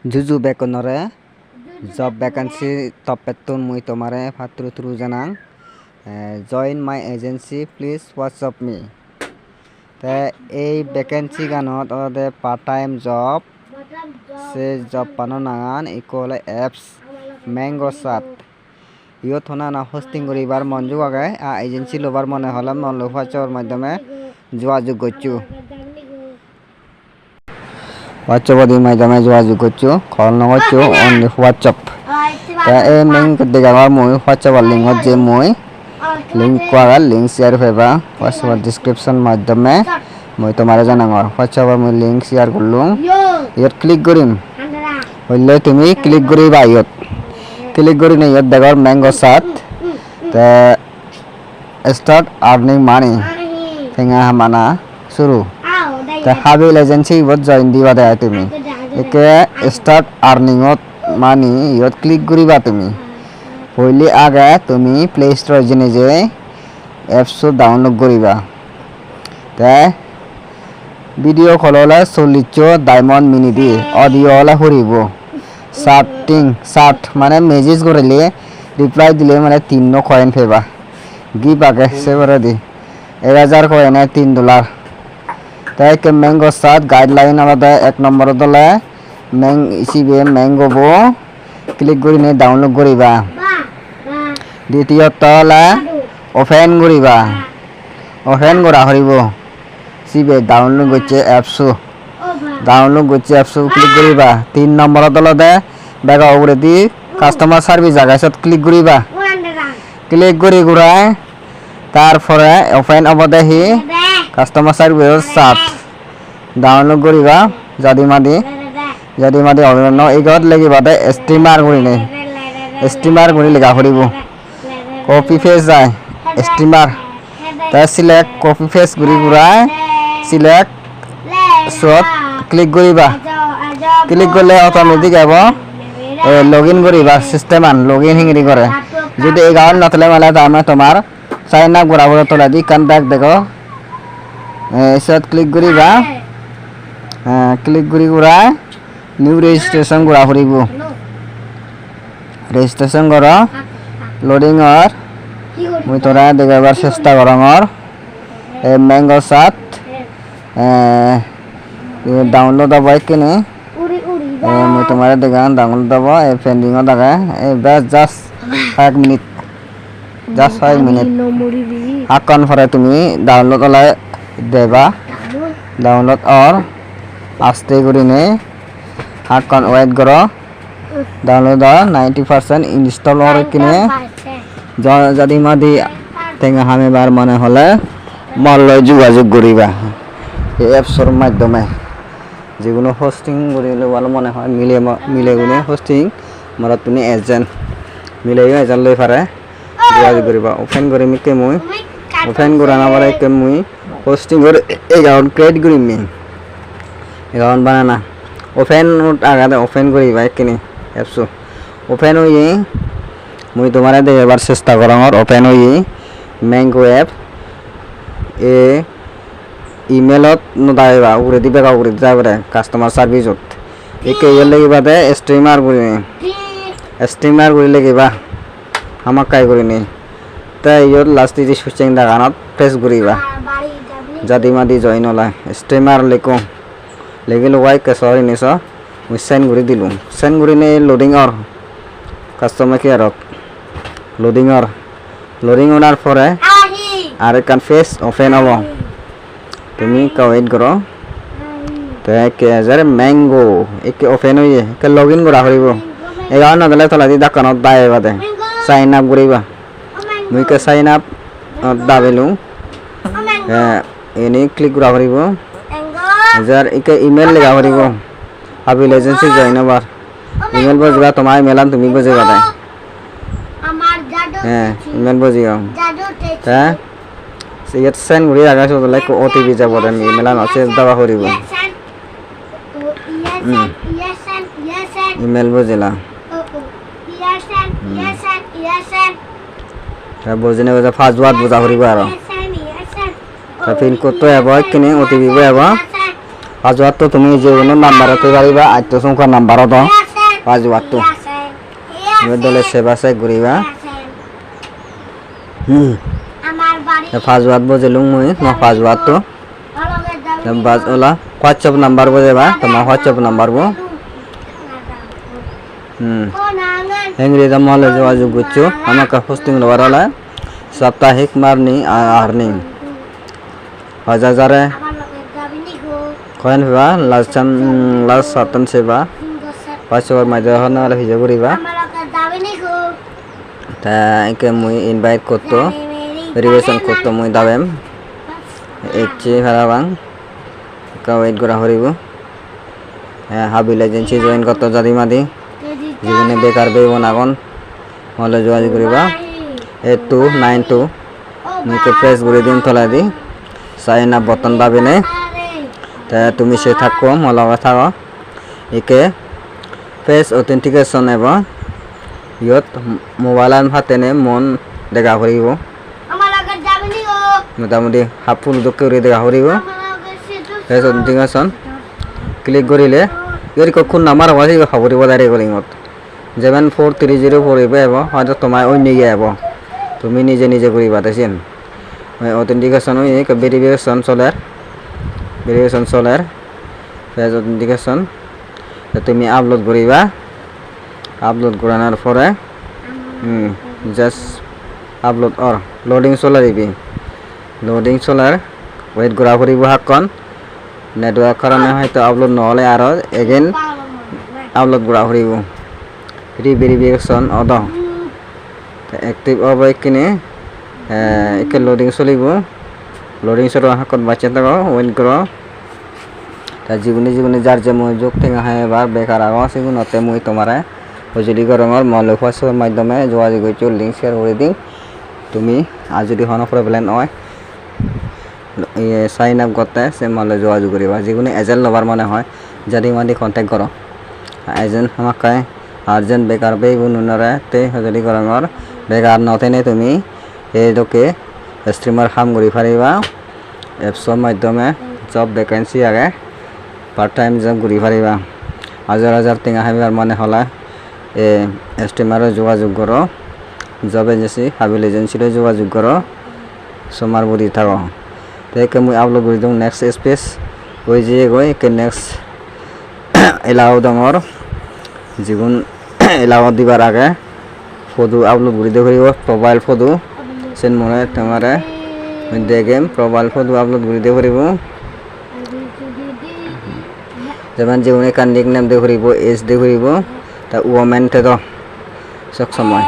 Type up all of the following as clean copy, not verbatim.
Juju bekonore job vacancy topetun mui tomare patru tru janang join my agency please WhatsApp me te এই vacancy ganot ode part time job se job pano nangan ikole apps mango chat ইয়ত হনা না hosting করিবার মন যোগাগে agency lobar মনে হলাম নন লোফাচর মাধ্যমে যোগাযোগ করছু হোয়াটসঅ্যাপের মাধ্যমে যোগাযোগ করছু কল নগরছু অনলি হোয়াটসঅ্যাপ তা এ লিংক দেখাবার মই হোয়াটসঅ্যাপের লিংকত যে মই লিংক কোয়া লিংক শেয়ার ফেবা হোয়াটসঅ্যাপ ডেসক্রিপশন মাধ্যমে মই তোমারে জানাঙর হোয়াটসঅ্যাপের মই লিংক শেয়ার করলুম ইয়ত ক্লিক করিম হইলে তুমি ক্লিক করিবা ইয়ত ক্লিক করি না ইয়ত দেখার ম্যাঙ্গো সাথ তা স্টার্ট আর্নিং মানি থেঙ্গা হামানা শুরু তা হাবিল এজেন্সি ইবত জয়েন দিবা দেয় তুমি একে স্টার্ট আর্নিংত মানি ইয়ত ক্লিক করিবা তুমি হইলে আগে তুমি প্লে স্টোর জেনে যে অ্যাপস ডাউনলোড করিবা তা ভিডিও কললে 40 ডায়মন্ড মিনি দি অডিও হলে হরিব साठ माने मेसेज करले रिप्लाई दिले माने 3 कॉइन फेबा गिव आगे से करे दी 1000 कॉइन है $3 ताई के मैंगो साथ गाइडलाइन आलादा एक नंबर दले इसी मैंगो बो क्लिक करिने डाउनलोड करिबा द्वितीय तला ओपन करिबा ओपन करा हरिबो सिबे डाउनलोड करছে অ্যাপস ডাউনলোড করছে অ্যাপস ক্লিক করিবা 3 নম্বর দলতে বেগা উপরে দি কাস্টমার সার্ভিস জায়গাত ক্লিক করিবা ক্লিক করি গুড়ায় তারপরে ওপেন অবদে হি কাস্টমার সার্ভিস সাত ডাউনলোড করিবা যদি মাদি অন্য এইগত লাগিবাতে স্টিমার করি লেখা করিব কপি পেজ যায় স্টিমার তা সিলেক্ট কপি পেজ করি গুড়ায় সিলেক্ট শট ক্লিক করিবা ক্লিক করলে অটোমেটিক যাব লগইন করিবা সিস্টেম আন লগইন হিংরি করে যদি এই গাঁৱত নথলে মানে তামে তোমার সাইন আপ করাবো তোলা দি কন্টাক্ট দেখো এসত ক্লিক করিবা ক্লিক করি গুড়া নিউ রেজিস্ট্রেশন করা করিব রেজিস্ট্রেশন কর লোডিং অর মুই তোরা দেখাবার চেষ্টা করঙর ম্যাঙ্গো সাথ डाउनलोड अब किने मैं तुम्हारे देखा डाउनलोड अब पेंडिंग लगा बस जस्ट 5 मिनट आकन फरे तुम्हें डाउनलोड वाला देवा डाउनलोड और आस्ते करिने आकन वेट करो डाउनलोड 90% इंस्टॉल और किने जदि मादी तेंगा हमें बार मने हले मल्ल যোগাযোগ করিবা এই অ্যাপসর মাধ্যমে যেগুলো হোস্টিং করিলে ভালো মনে হয় মিলে গুনে হোস্টিং মারা তুমি এজেন্ট মিলে এজেন্ট লই পারে যোগাযোগ করিবা ওপেন করি মিকে মই ওপেন করা না পারে কে মই হোস্টিং করে অ্যাকাউন্ট ক্রিয়েট করিম মি অ্যাকাউন্ট বানানা ওপেন আগাতে ওপেন করিবা কিনে অ্যাপস ওপেন হই মই তোমারে দেবার চেষ্টা করঙর ওপেন হই ম্যাঙ্গো অ্যাপ এ ইমেলত নদাইবা উরে দিবে কা উরে যাবে কাস্টমার সার্ভিসত একে ইয়ে লাগিবাতে স্ট্রিমার করি লাগিবা আমাক কাই করি নি তাই ইয়ত লাস্ট দি সুইচিং দাগানত প্রেস করিবা যদি মাদি জয়েন হলা স্ট্রিমার লেকো লেগিল ওয়াই কেসরি নিছ মুই সেন্ড করে দিলুম সেন্ড করে নে লোডিং অর কাস্টমার কেয়ারক লোডিং ওনার পরে আর কান ফেস ওপেন হবো তুমি ওয়েট করো তো 1000 ম্যাঙ্গো একে ওপেন হইয়ে কে লগইন করা হইব এগাও না দলে তলা দি দোকানত দাইবা দে সাইন আপ করিবা মুই কে সাইন আপ দাবেলু এনি ক্লিক করা হইব যার একে ইমেল লেখা হইব হাবিল এজেন্সি জয়েন হবার ইমেল বজবা তোমার মেলান তুমি বজবা দে ইমেল বজিও তা সিয়াত সেন্ড করে আগাছো লাইক ওটিপি যাব দেন ইমেল মেসেজ দাও করিব ইমেল বুঝলা তা বুঝনে বুঝা পাসওয়ার্ড বুঝা করিব আর তা পিন কোড তো আইব কিনে ওটিপি আইব পাঁচওয়াত তুমি যে কোনো নাম্বারতে পারিবা আত্য সংখ্যা নাম্বারত পাঁচওয়াত দলে সেবা চাই ঘুরিবা পাঁচওয়াত বজেলুং মুই পাঁচওয়াত বাজ ওলা হোয়াটসঅ্যাপ নাম্বার বজেবা তোমার হোয়াটসঅ্যাপ নাম্বার বো হেংরি মহলে যোগাযোগ করছো আমাকে হোস্টিং লওয়ার হলে সাপ্তাহিক মারনি আর্নিং হাজারে কয়েন হবা লাস্ট সাতন সেবা 500 মাঝে হলে ভিজা করিবা তা একে মুই ইনভাইট করতো ভেরিফিকেশন করতো মুই দাবেম এচে ভাড়াবাং ওয়েট করা হরিব হ্যাঁ হাবিল এজেন্সি জয়েন করতো জাদি মাদি জীবনে বেকার বেব নাগন হলে যোগাযোগ করিবা 8292 মুইকে প্রেস করে দিন তোলা দি সাইন আপ বটন দাবি নে তা তুমি সে থাকো মলগা থাকো একে ফেস অথেন্টিকেশন এব ইয়ত মোবাইল হাতেনে মন দেখা করিব মোটামুটি হাফ ফুল করে দেখা করিব ফেস অথেন্টিকেশন ক্লিক করিলে ইয়র কখন নাম্বার হওয়া খবরিব ডাইরেক্ট কলিঙত 7430 পড়িব এব হয়তো তোমার অন্য গিয়ে এব তুমি নিজে নিজে করিবা তাইছেন অথেন্টিকেশন ভেরিফিকেশন চলার ফেস অথেন্টিকেশন তুমি আপলোড করিবা আপলোড করানোর পরে জাস্ট আপলোড অর লোডিং চলার দিবি লোডিং চলার ওয়েট করা করিব হাকন নেটওয়ার্ক কারণে হয়তো আপলোড নহলে আর এগেন আপলোড করা করিব ভেরিফিকেশন অদ অ্যাক্টিভ হব কিনে একে লোডিং চলিব লোডিং চলোৱা হাকত বাচ্চা থাকো ওয়েট করো তা জীবনে যার যে মই যোগ ঠেঙা হয় বা বেকার আগো সেগুলোতে মই তোমারে সজুলি গরমর মলে হোয়াটসঅ্যাপের মাধ্যমে যোগাযোগ করছো লিঙ্ক শেয়ার করে দিই তুমি আর যদি হন প্রবলেম হয় সাইন আপ করতে সে মলে যোগাযোগ করিবা যেগুলো এজেন্ট লবার মনে হয় যদি মাদি কন্ট্যাক্ট করো এজেন্ট আমাকে আর্জেন্ট বেকার বে নুনরে তে সজুলি গরমর বেকার নথেনে তুমি এইটোকে স্ট্রিমার কাম কৰি পাৰিবা এপছৰ মাধ্যমে জব ভেকেন্সি আগে পার্ট টাইম জব ঘুরি পারিবা হাজার টেঙা হাবিবার মানে হলা স্ট্রিমারে যোগাযোগ করো জব এজেন্সি হাবিল এজেন্সিরে যোগাযোগ করো সমার বুড়ি থাকো তো মুই আপলোড করে দিওঁ নেক্সট স্পেস ওই যে গৈ একে নেক্সট এলাও ডাঙর যিগুণ এলাও দিবার আগে ফটো আপলোড করে দিব পাৰিব প্রোফাইল ফটো সেন মনে তোমারে দেখেম প্রোফাইল ফটো আপলোড করে দিব পাৰিব যেমন যেমন এখান নিক নেম দিয়ে ঘুরিব এজ দিয়ে ঘুরিব তা ওমেন তে তো সব সময়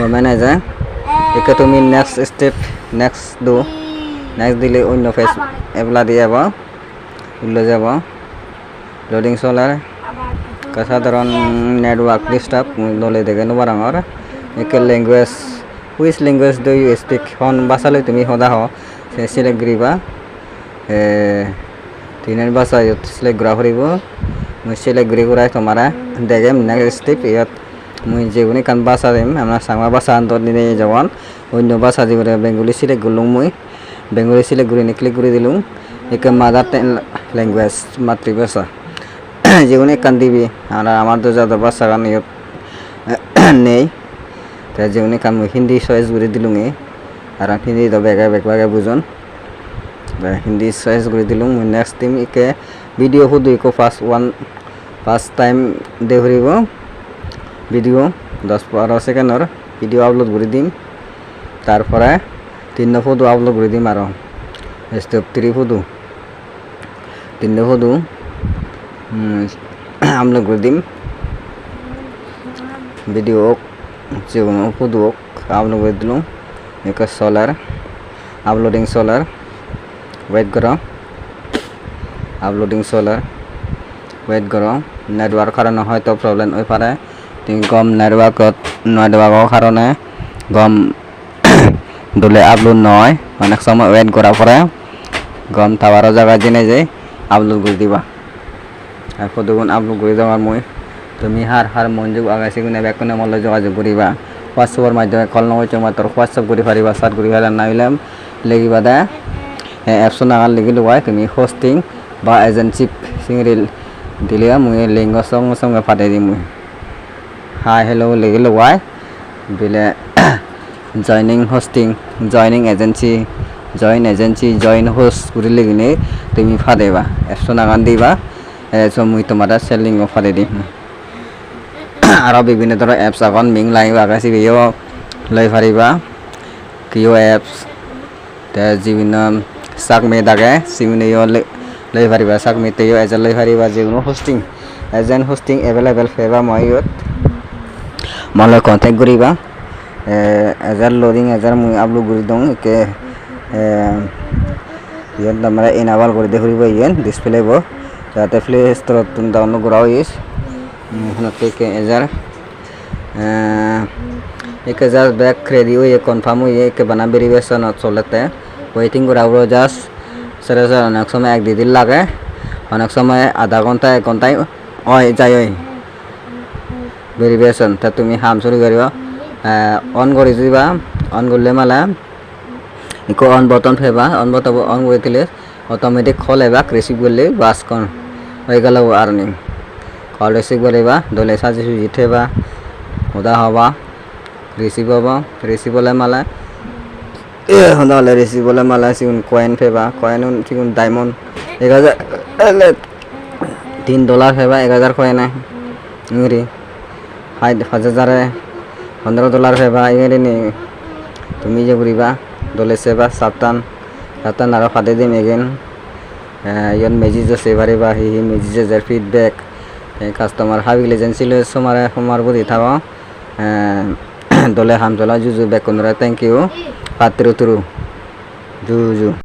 ওমেন আছে একে তুমি নেক্সট স্টেপ নেক্সট দিলে অন্য ফেস এপলা দিয়ে যাব উল্লে যাব লোডিং চলার সাধারণ নেটওয়ার্ক ডিস্টার্ব দলে দেখে নেবার আমার একে language which language do you speak হন ভাষালৈ তুমি সদা হ সিলেক্ট করিবা তিনের বাসা সিলেক্ট করা করিব মুই সিলেক্ট করি করাই তোমারা দেখেম নেক্সট স্টেপ ইয়াত মুই যেগুনি কান বাসা দিম আমরা সাংমা বাসা আন্তর দিনে যাওয়ান অন্য বাসা দিব বেঙ্গলি সিলেক্ট করলুম মুই বেঙ্গলি সিলেক্ট করে ক্লিক করে দিলুম একে মাদার ল্যাঙ্গুয়েজ মাতৃভাষা যেগুনি কান দিবি আমরা আমার তো যাদের বাসা কান ইয়ত নেই তাই যেগুনি কান মুই হিন্দি চয়েস করে দিলুম আর হিন্দি তো বেগে বুঝন হিন্দি চয়েস করে দিলুম নেক্সট টাইম একে ভিডিও শুধু একো ফার্স্ট টাইম দে ঘুরিব ভিডিও 10-12 সেকেন্ডর ভিডিও আপলোড করে দিম তারপরে 3 ফটো আপলোড করে দিম আর স্টেপ 3 ফটো 3 ফটো আপলোড করে দিম ভিডিও যে কোনো ফটো আপলোড করে দিলুম একে সোলার আপলোডিং সোলার ওয়েট করো আপলোডিং সোলার ওয়েট করো নেটওয়ার্ক কারণে হয়তো প্রবলেম হয়ে পারে তুমি গম নেটওয়ার্কৰ কারণে গম দলে আপলোড নয় অনেক সময় ওয়েট করার পরে গম টাওয়ারের জায়গা জেনে যাই আপলোড করে দিবা আর ফটোগুণ আপলোড করে দেওয়ার মই তুমি হার মনোযোগ আগাইছে কিনে বেকনে মলে যোগাযোগ করিবা হোয়াটসঅ্যাপের মাধ্যমে কল নগর মাত্র হোয়াটসঅ্যাপ করে পারিবা চাট করে পারা নাইলাম লেগিবা দা অ্যাপস নাগাল লিখি লগাই তুমি হোস্টিং বা এজেন্সি সিংরিল দিলে মুই লিঙ্ক সঙ্গে সঙ্গে ফাটাই দিম মুই হাই হেল্লো লিখি লগাই বিলে joining hosting joining agency join host করে লিখে তুমি ফাটাইবা অ্যাপস নাগান দিবা মুই তোমার সেলিং ফাটাই দিম আরও বিভিন্ন ধরনের অ্যাপস এখন মিং লাইভ আগাছি বেও লই পারিবা কিও অ্যাপস বিভিন্ন সাকমে দাগে সিমিনেও লই পারিবা সাকমেতেও এজেন্ট লই পারিবা যিকোনো হোস্টিং এজেন্ট হোস্টিং এভেলেবল ফেবা মই মলৈ কণ্টেক্ট কৰিবা এজেন্ট লোডিং এজেন্ট মুই আপলোড কৰি দিওঁ একে ইয়াত তাৰমানে এনাবল কৰি দেখুৱাব ইয়াত ডিসপ্লে ব যাতে প্লে ষ্টৰত তুমি ডাউনলোড কৰাও ইস के एक हजार बैक रेडी हुई कन्फार्म हुई है कि बना वेरिफिकेशन चलते वेटिंग करा जस्ट सर अनेक समय एक दिन लगे अनेक समय आधा घंटा 1 घंटा जाए वेरिफिकेशन तो तुम हाम शुरू कर अन कर दिबा अन कर माला इको अन बटन फेबा अन बटन अन कर अटोमेटिक खोलेबा रिसिव कर ले बास कौन हो गल आर्निंग कल रिसिव करा दले साजी सुजी थेबा हुदा हवा रिसिव हवा रिसिव होले माला हुदा होले रिसिव होले माला सिगुन कॉइन फेबा कॉइन सिगुन डायमंड 1000 $3 फेबा 1000 कॉइन है इंगरी हाई 5000 $15 फेबा इंगरी नि तुमी जे करिबा दले सेबा सातान आरो फादे दिम एगेन यन मेजिज सेबारिबा हि मेजिज फीडबैक কাস্টমার হাবি এজেন্সি লে সমার বুদি থাকো দলে হামজলা জুজু বেকুনরা থ্যাংক ইউ পাত্র তুরু জুজু